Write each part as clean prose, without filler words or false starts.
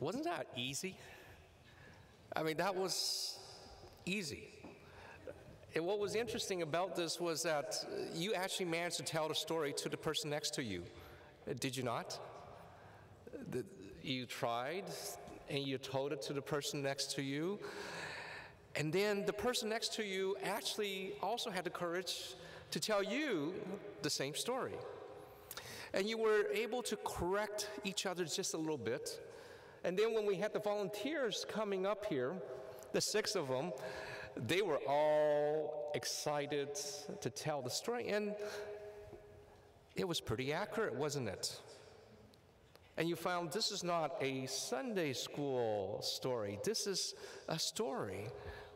Wasn't that easy? I mean, that was easy. And what was interesting about this was that you actually managed to tell the story to the person next to you. Did you not? You tried, and you told it to the person next to you. And then the person next to you actually also had the courage to tell you the same story. And you were able to correct each other just a little bit. And then when we had the volunteers coming up here, the 6 of them, they were all excited to tell the story. And it was pretty accurate, wasn't it? And you found this is not a Sunday school story. This is a story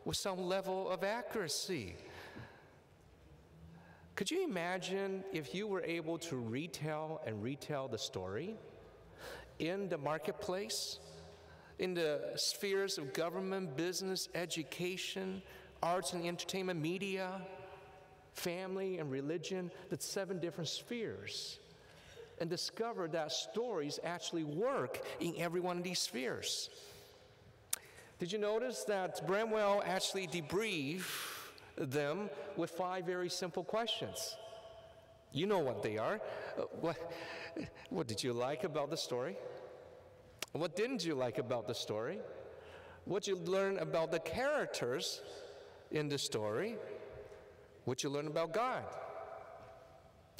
with some level of accuracy. Could you imagine if you were able to retell and retell the story in the marketplace, in the spheres of government, business, education, arts and entertainment, media, family and religion, the 7 different spheres, and discover that stories actually work in every one of these spheres? Did you notice that Bramwell actually debriefed them with 5 very simple questions? You know what they are. What did you like about the story? What didn't you like about the story? What did you learn about the characters in the story? What did you learn about God?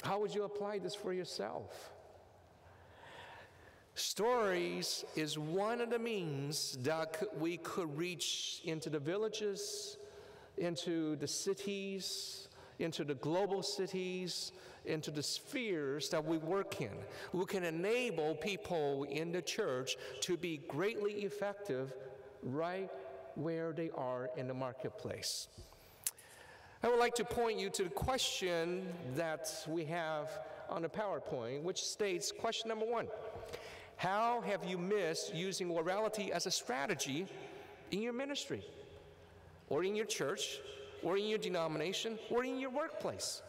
How would you apply this for yourself? Stories is one of the means that we could reach into the villages, into the cities, into the global cities, into the spheres that we work in. We can enable people in the church to be greatly effective right where they are in the marketplace. I would like to point you to the question that we have on the PowerPoint, which states, question number 1, how have you missed using morality as a strategy in your ministry, or in your church, or in your denomination, or in your workplace?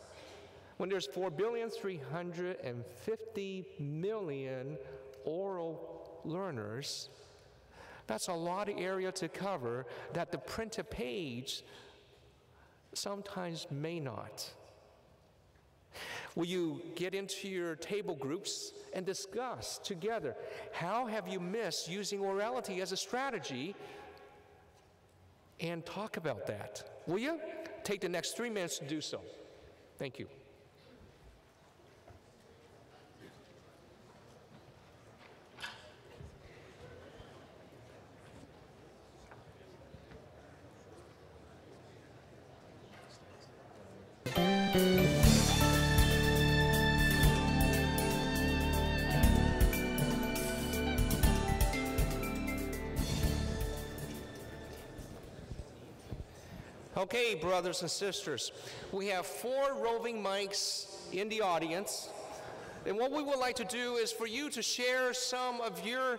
When there's 4,350,000,000 oral learners, that's a lot of area to cover that the printed page sometimes may not. Will you get into your table groups and discuss together, how have you missed using orality as a strategy, and talk about that? Will you? Take the next 3 minutes to do so. Thank you. Okay, brothers and sisters, we have 4 roving mics in the audience, and what we would like to do is for you to share some of your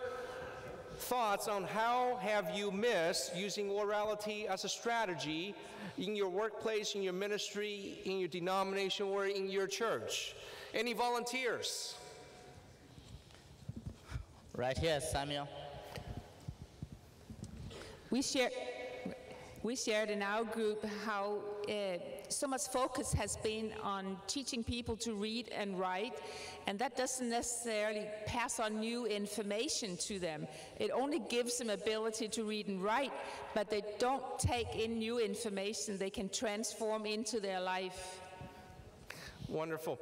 thoughts on how have you missed using orality as a strategy in your workplace, in your ministry, in your denomination, or in your church. Any volunteers? Right here, Samuel. We shared in our group how so much focus has been on teaching people to read and write, and that doesn't necessarily pass on new information to them. It only gives them ability to read and write, but they don't take in new information they can transform into their life. Wonderful.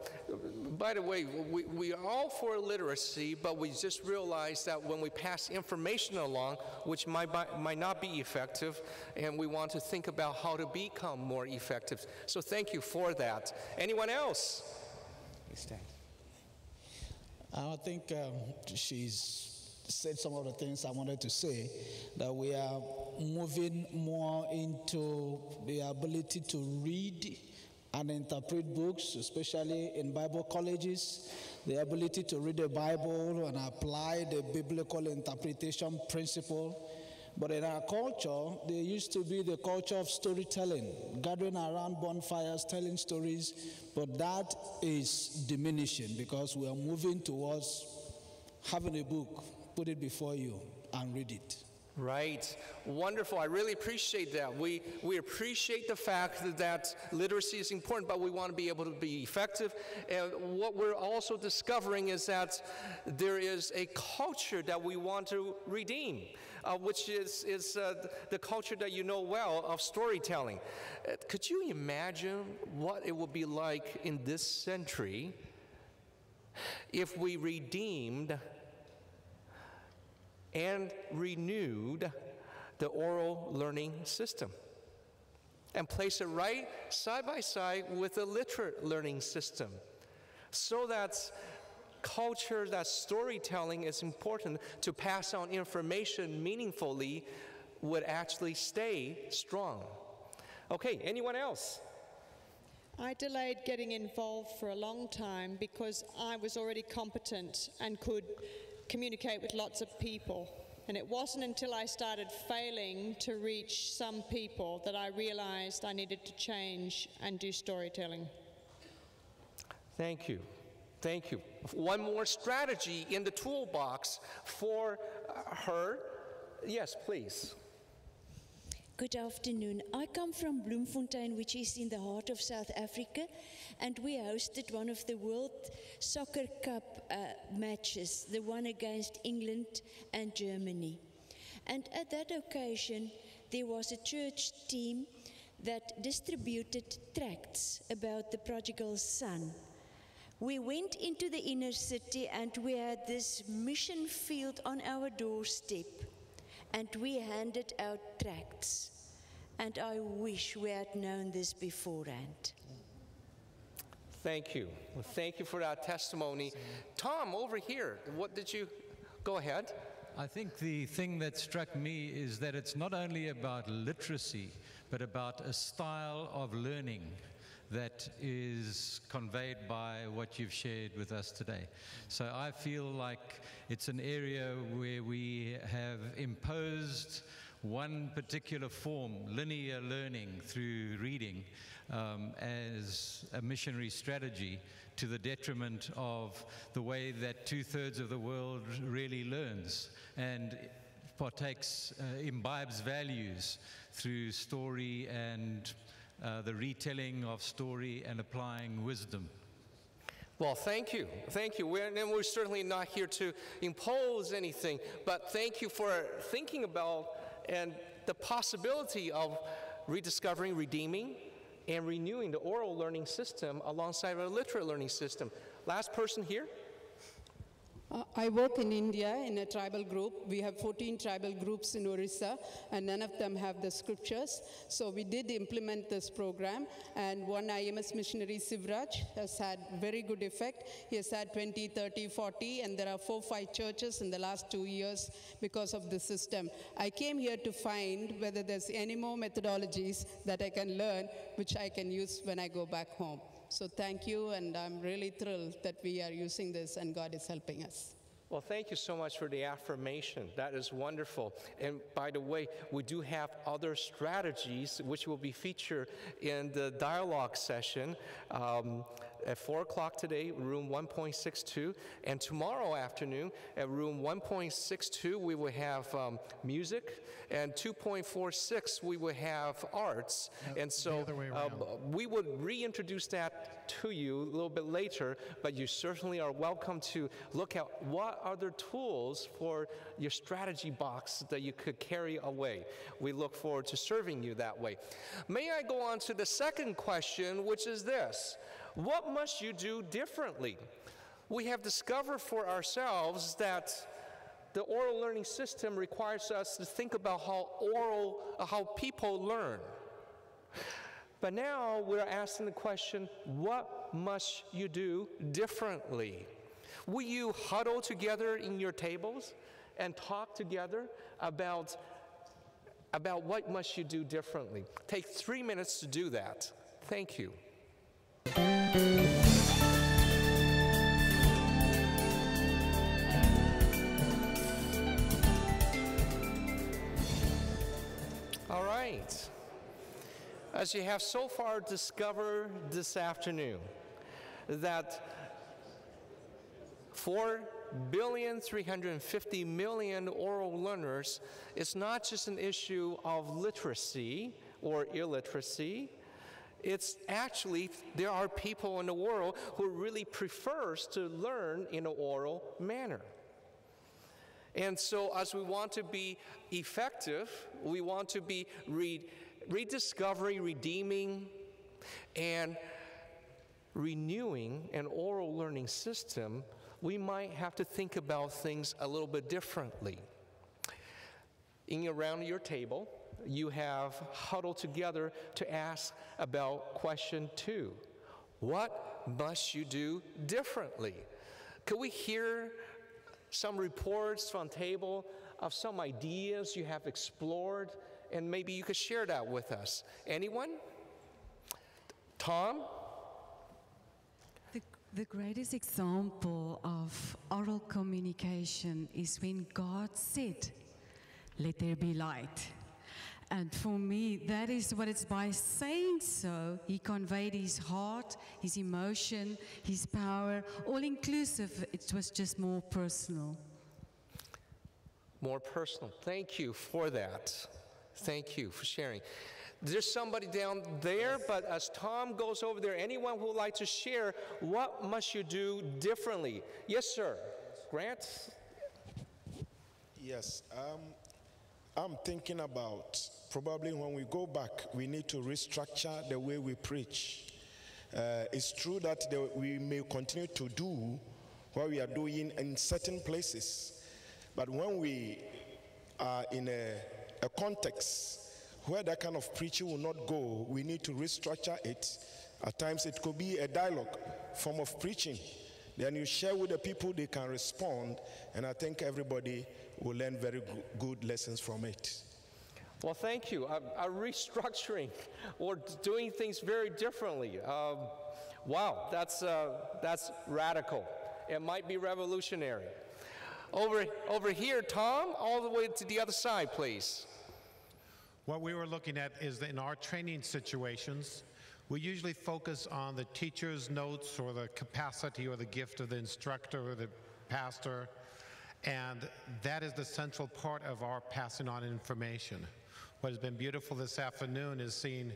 By the way, we are all for literacy, but we just realized that when we pass information along, which might not be effective, and we want to think about how to become more effective. So thank you for that. Anyone else? I think she's said some of the things I wanted to say, that we are moving more into the ability to read and interpret books, especially in Bible colleges, the ability to read the Bible and apply the biblical interpretation principle. But in our culture, there used to be the culture of storytelling, gathering around bonfires, telling stories, but that is diminishing because we are moving towards having a book, put it before you, and read it. Right. Wonderful. I really appreciate that. We appreciate the fact that literacy is important, but we want to be able to be effective. And what we're also discovering is that there is a culture that we want to redeem, which is the culture that you know well of storytelling. Could you imagine what it would be like in this century if we redeemed and renewed the oral learning system and place it right side by side with the literate learning system, so that culture, that storytelling is important to pass on information meaningfully, would actually stay strong. Okay, anyone else? I delayed getting involved for a long time because I was already competent and could communicate with lots of people. And it wasn't until I started failing to reach some people that I realized I needed to change and do storytelling. Thank you. Thank you. One more strategy in the toolbox for her. Yes, please. Good afternoon. I come from Bloemfontein, which is in the heart of South Africa, and we hosted one of the World Soccer Cup matches, the one against England and Germany. And at that occasion, there was a church team that distributed tracts about the prodigal son. We went into the inner city and we had this mission field on our doorstep. And we handed out tracts. And I wish we had known this beforehand. Thank you. Well, thank you for that testimony. Tom, over here, what did you, go ahead. I think the thing that struck me is that it's not only about literacy, but about a style of learning that is conveyed by what you've shared with us today. So I feel like it's an area where we have imposed one particular form, linear learning through reading, as a missionary strategy, to the detriment of the way that 2/3 of the world really learns and partakes, imbibes values through story and the retelling of story and applying wisdom. Well, thank you. Thank you. We're certainly not here to impose anything, but thank you for thinking about and the possibility of rediscovering, redeeming, and renewing the oral learning system alongside our literate learning system. Last person here. I work in India in a tribal group. We have 14 tribal groups in Orissa, and none of them have the scriptures. So we did implement this program, and one IMS missionary, Sivraj, has had very good effect. He has had 20, 30, 40, and there are 4, 5 churches in the last 2 years because of the system. I came here to find whether there's any more methodologies that I can learn, which I can use when I go back home. So thank you, and I'm really thrilled that we are using this and God is helping us. Well, thank you so much for the affirmation. That is wonderful. And by the way, we do have other strategies which will be featured in the dialogue session at 4 o'clock today, room 1.62. And tomorrow afternoon at room 1.62, we will have music. And 2.46, we will have arts. And so we would reintroduce that to you a little bit later, but you certainly are welcome to look at what other tools for your strategy box that you could carry away. We look forward to serving you that way. May I go on to the second question, which is this: what must you do differently? We have discovered for ourselves that the oral learning system requires us to think about how people learn. But now we're asking the question, what must you do differently? Will you huddle together in your tables and talk together about what must you do differently? Take 3 minutes to do that. Thank you. All right. As you have so far discovered this afternoon, that for 1,350,000,000 oral learners, it's not just an issue of literacy or illiteracy. It's actually, there are people in the world who really prefers to learn in an oral manner. And so as we want to be effective, we want to be rediscovering, redeeming, and renewing an oral learning system, we might have to think about things a little bit differently. Around your table, you have huddled together to ask about question 2. What must you do differently? Could we hear some reports from table of some ideas you have explored, and maybe you could share that with us? Anyone? Tom? The greatest example of oral communication is when God said, "Let there be light." And for me, that is what it's by saying so, he conveyed his heart, his emotion, his power, all inclusive. It was just more personal. More personal. Thank you for that. Thank you for sharing. There's somebody down there, but as Tom goes over there, anyone who would like to share, what must you do differently? Yes, sir. Grant? Yes. I'm thinking about probably when we go back, we need to restructure the way we preach. It's true that we may continue to do what we are doing in certain places, but when we are in a context where that kind of preaching will not go, we need to restructure it. At times it could be a dialogue form of preaching. Then you share with the people, they can respond, and I think everybody will learn very good lessons from it. Well, thank you. A restructuring or doing things very differently. Wow, that's radical. It might be revolutionary. Over here, Tom, all the way to the other side, please. What we were looking at is that in our training situations, we usually focus on the teacher's notes or the capacity or the gift of the instructor or the pastor, and that is the central part of our passing on information. What has been beautiful this afternoon is seeing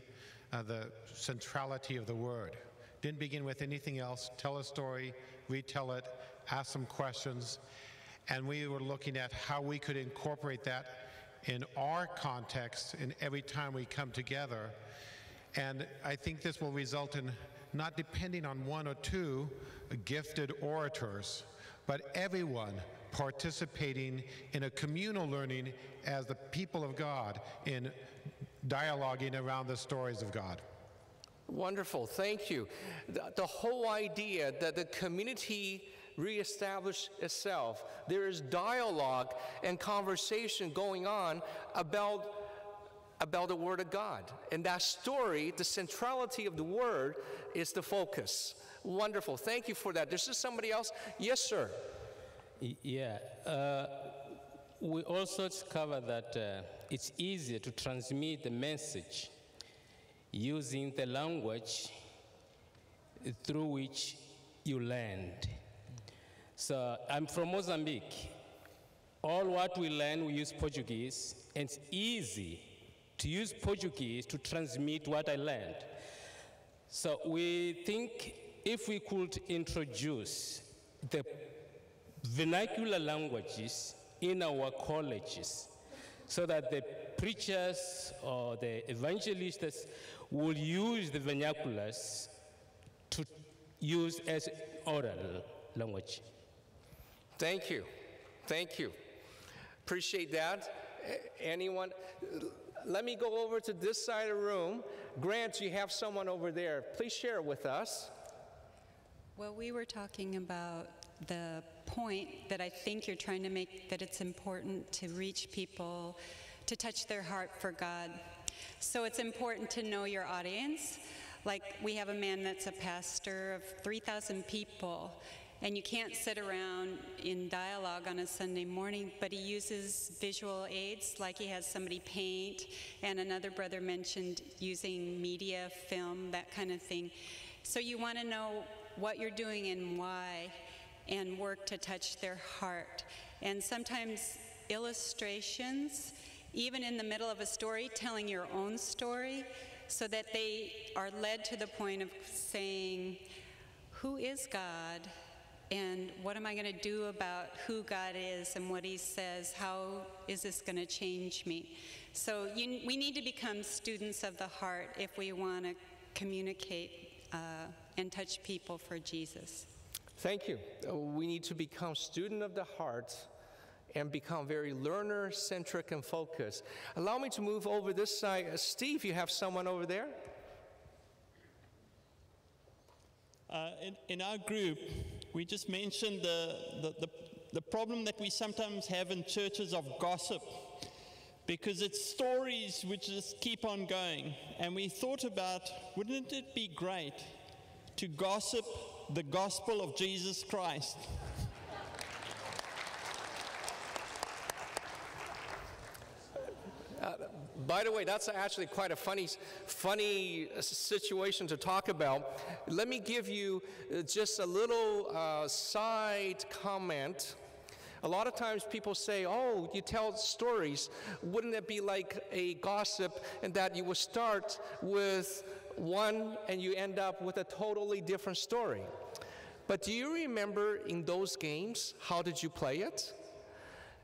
the centrality of the Word. Didn't begin with anything else. Tell a story, retell it, ask some questions, and we were looking at how we could incorporate that in our context in every time we come together. And I think this will result in not depending on one or two gifted orators, but everyone participating in a communal learning as the people of God in dialoguing around the stories of God. Wonderful, thank you. The whole idea that the community reestablish itself. There is dialogue and conversation going on about the Word of God. And that story, the centrality of the Word, is the focus. Wonderful. Thank you for that. There's just somebody else. Yes, sir. Yeah. We also discovered that it's easier to transmit the message using the language through which you learned. So I'm from Mozambique. All what we learn, we use Portuguese, and it's easy to use Portuguese to transmit what I learned. So we think if we could introduce the vernacular languages in our colleges so that the preachers or the evangelists will use the vernaculars to use as oral language. Thank you. Thank you. Appreciate that. Anyone? Let me go over to this side of the room. Grant, you have someone over there. Please share with us. Well, we were talking about the point that I think you're trying to make, that it's important to reach people, to touch their heart for God. So it's important to know your audience. Like, we have a man that's a pastor of 3,000 people, and you can't sit around in dialogue on a Sunday morning, but he uses visual aids, like he has somebody paint, and another brother mentioned using media, film, that kind of thing. So you want to know what you're doing and why, and work to touch their heart. And sometimes illustrations, even in the middle of a story, telling your own story, so that they are led to the point of saying, who is God? And what am I going to do about who God is and what he says? How is this going to change me? So we need to become students of the heart if we want to communicate and touch people for Jesus. Thank you. We need to become student of the heart and become very learner-centric and focused. Allow me to move over this side. Steve, you have someone over there? In our group, we just mentioned the problem that we sometimes have in churches of gossip, because it's stories which just keep on going. And we thought about, wouldn't it be great to gossip the gospel of Jesus Christ? By the way, that's actually quite a funny situation to talk about. Let me give you just a little side comment. A lot of times people say, oh, you tell stories. Wouldn't it be like a gossip in that you would start with one and you end up with a totally different story? But do you remember in those games, how did you play it?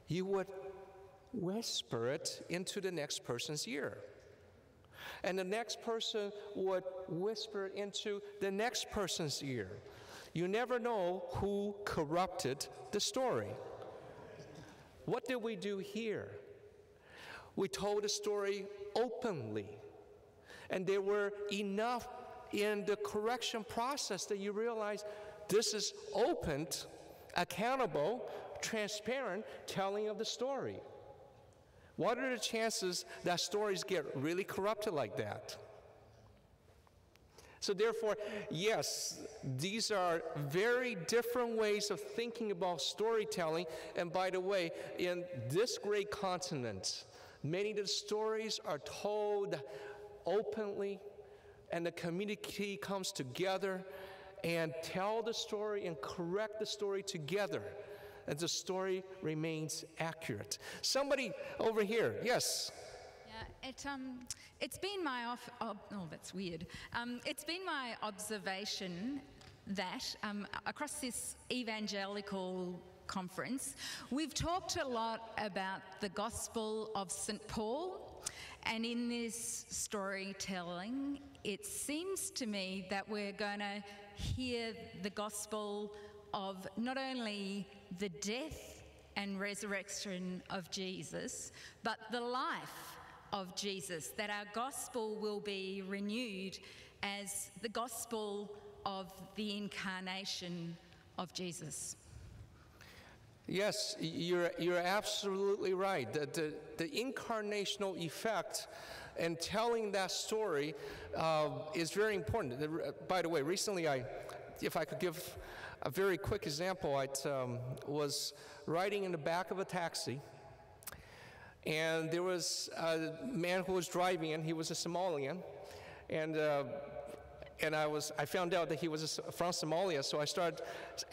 You would whisper it into the next person's ear. And the next person would whisper into the next person's ear. You never know who corrupted the story. What did we do here? We told the story openly. And there were enough in the correction process that you realize this is open, accountable, transparent telling of the story. What are the chances that stories get really corrupted like that? So therefore, yes, these are very different ways of thinking about storytelling. And by the way, in this great continent, many of the stories are told openly, and the community comes together and tell the story and correct the story together. And the story remains accurate. Somebody over here, yes. Yeah, it's been my that's weird. It's been my observation that across this evangelical conference, we've talked a lot about the Gospel of St. Paul, and in this storytelling, it seems to me that we're going to hear the gospel of not only the death and resurrection of Jesus, but the life of Jesus, that our gospel will be renewed as the gospel of the incarnation of Jesus. Yes, you're absolutely right. The incarnational effect and telling that story is very important. By the way, recently if I could give a very quick example, I was riding in the back of a taxi, and there was a man who was driving, and he was a Somalian, and I found out that he was from Somalia, so I started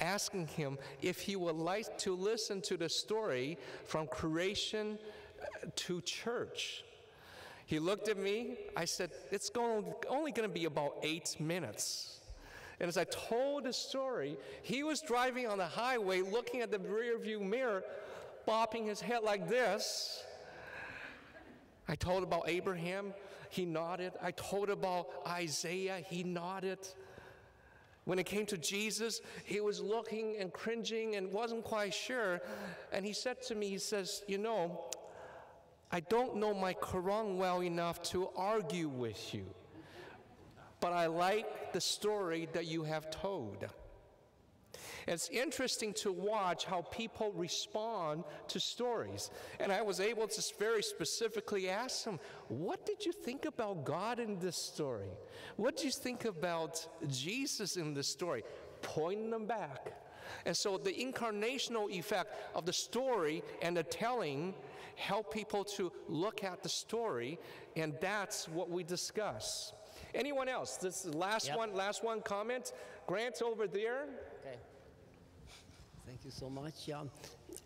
asking him if he would like to listen to the story from creation to church. He looked at me. I said, it's only going to be about 8 minutes. And as I told the story, he was driving on the highway, looking at the rearview mirror, bopping his head like this. I told about Abraham, he nodded. I told about Isaiah, he nodded. When it came to Jesus, he was looking and cringing and wasn't quite sure. And he said to me, he says, you know, I don't know my Quran well enough to argue with you, but I like the story that you have told. It's interesting to watch how people respond to stories. And I was able to very specifically ask them, what did you think about God in this story? What did you think about Jesus in this story? Pointing them back. And so the incarnational effect of the story and the telling help people to look at the story, and that's what we discuss. Anyone else? This is the last one comment. Grant over there. Okay. Thank you so much.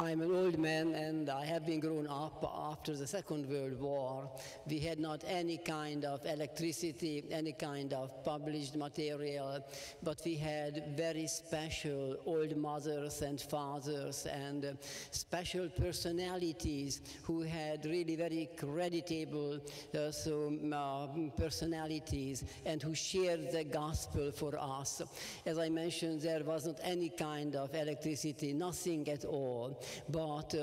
I'm an old man and I have been grown up after the Second World War. We had not any kind of electricity, any kind of published material, but we had very special old mothers and fathers and special personalities who had really very creditable personalities and who shared the gospel for us. As I mentioned, there wasn't any kind of electricity, nothing at all. But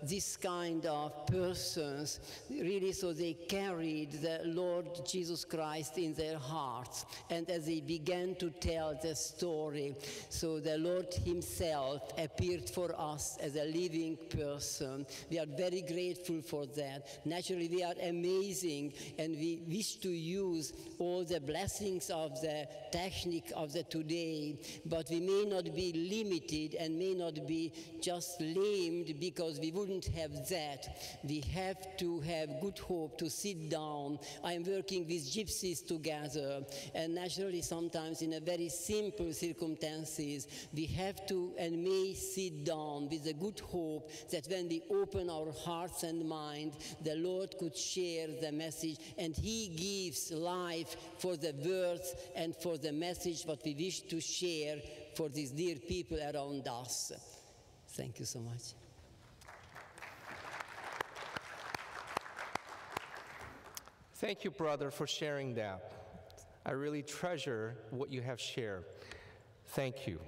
this kind of persons, really, so they carried the Lord Jesus Christ in their hearts. And as they began to tell the story, so the Lord himself appeared for us as a living person. We are very grateful for that. Naturally, we are amazing, and we wish to use all the blessings of the technique of the today, but we may not be limited and may not be just lamed because we wouldn't have that. We have to have good hope to sit down. I'm working with gypsies together, and naturally sometimes in a very simple circumstances, we have to and may sit down with a good hope that when we open our hearts and mind, the Lord could share the message, and he gives life for the words and for the message what we wish to share for these dear people around us. Thank you so much. Thank you, brother, for sharing that. I really treasure what you have shared. Thank you.